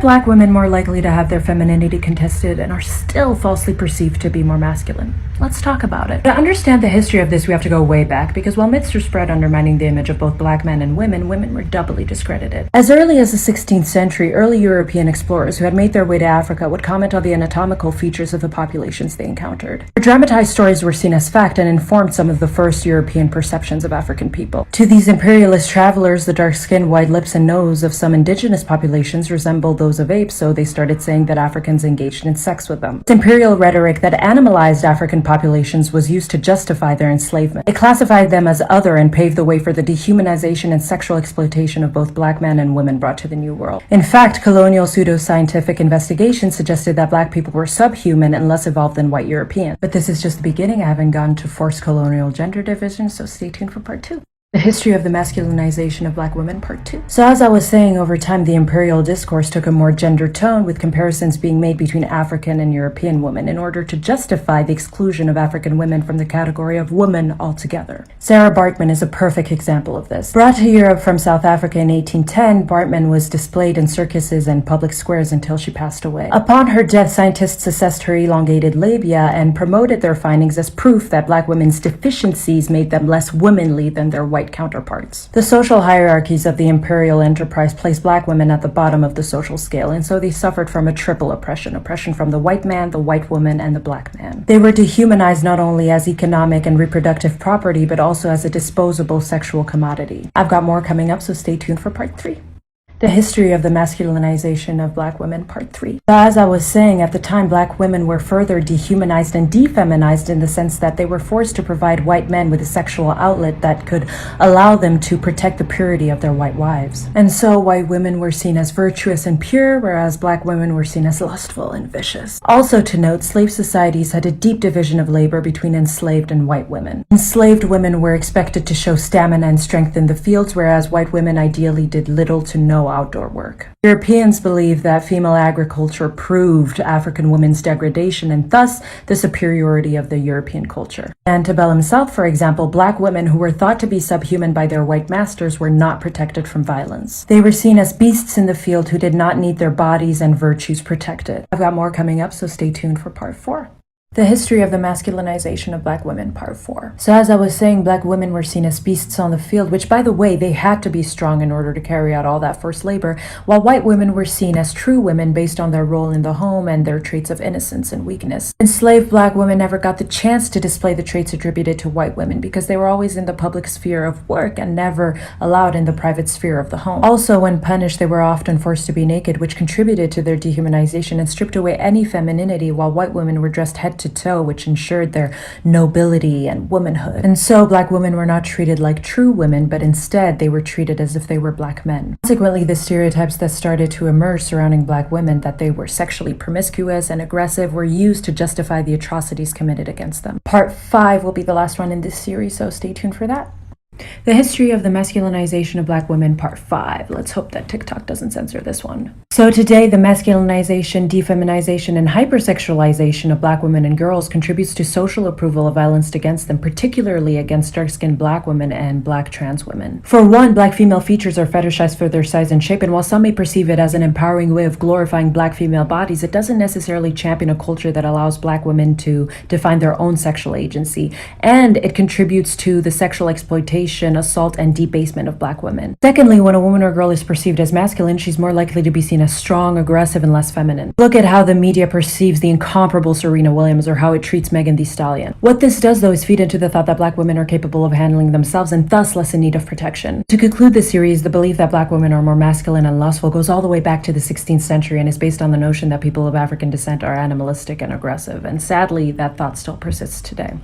Black women more likely to have their femininity contested and are still falsely perceived to be more masculine? Let's talk about it. To understand the history of this, we have to go way back, because while myths were spread undermining the image of both black men and women were doubly discredited. As early as the 16th century, early European explorers who had made their way to Africa would comment on the anatomical features of the populations they encountered. Their dramatized stories were seen as fact and informed some of the first European perceptions of African people. To these imperialist travelers, the dark skin, wide lips, and nose of some indigenous populations resembled those of apes, so they started saying that Africans engaged in sex with them. This imperial rhetoric that animalized African populations was used to justify their enslavement. It classified them as other and paved the way for the dehumanization and sexual exploitation of both black men and women brought to the New World. In fact, colonial pseudoscientific investigations suggested that black people were subhuman and less evolved than white Europeans. But this is just the beginning. I haven't gotten to forced colonial gender division, so stay tuned for part 2. The history of the masculinization of black women, part 2. So as I was saying, over time, the imperial discourse took a more gender tone, with comparisons being made between African and European women in order to justify the exclusion of African women from the category of woman altogether. Sarah Baartman is a perfect example of this. Brought to Europe from South Africa in 1810, Baartman was displayed in circuses and public squares until she passed away. Upon her death, scientists assessed her elongated labia and promoted their findings as proof that black women's deficiencies made them less womanly than their white counterparts. The social hierarchies of the imperial enterprise placed black women at the bottom of the social scale, and so they suffered from a triple oppression from the white man, the white woman, and the black man. They were dehumanized not only as economic and reproductive property, but also as a disposable sexual commodity. I've got more coming up, so stay tuned for part 3. The history of the masculinization of black women, part 3. So as I was saying, at the time, black women were further dehumanized and defeminized in the sense that they were forced to provide white men with a sexual outlet that could allow them to protect the purity of their white wives. And so white women were seen as virtuous and pure, whereas black women were seen as lustful and vicious. Also to note, slave societies had a deep division of labor between enslaved and white women. Enslaved women were expected to show stamina and strength in the fields, whereas white women ideally did little to no outdoor work. Europeans believed that female agriculture proved African women's degradation and thus the superiority of the European culture. In antebellum South, for example, black women who were thought to be subhuman by their white masters were not protected from violence. They were seen as beasts in the field who did not need their bodies and virtues protected. I've got more coming up, so stay tuned for part 4. The history of the masculinization of black women, part 4. So as I was saying, black women were seen as beasts on the field, which, by the way, they had to be strong in order to carry out all that forced labor, while white women were seen as true women based on their role in the home and their traits of innocence and weakness. Enslaved black women never got the chance to display the traits attributed to white women because they were always in the public sphere of work and never allowed in the private sphere of the home. Also, when punished, they were often forced to be naked, which contributed to their dehumanization and stripped away any femininity, while white women were dressed head to toe, which ensured their nobility and womanhood. And so black women were not treated like true women, but instead they were treated as if they were black men. Consequently, the stereotypes that started to emerge surrounding black women, that they were sexually promiscuous and aggressive, were used to justify the atrocities committed against them. Part 5 will be the last one in this series, so stay tuned for that. The history of the masculinization of black women, part 5. Let's hope that TikTok doesn't censor this one. So today, the masculinization, defeminization, and hypersexualization of black women and girls contributes to social approval of violence against them, particularly against dark-skinned black women and black trans women. For one, black female features are fetishized for their size and shape, and while some may perceive it as an empowering way of glorifying black female bodies, it doesn't necessarily champion a culture that allows black women to define their own sexual agency, and it contributes to the sexual exploitation, assault, and debasement of black women. Secondly, when a woman or girl is perceived as masculine, she's more likely to be seen as strong, aggressive, and less feminine. Look at how the media perceives the incomparable Serena Williams, or how it treats Megan Thee Stallion. What this does, though, is feed into the thought that black women are capable of handling themselves and thus less in need of protection. To conclude this series, the belief that black women are more masculine and lustful goes all the way back to the 16th century and is based on the notion that people of African descent are animalistic and aggressive, and sadly, that thought still persists today.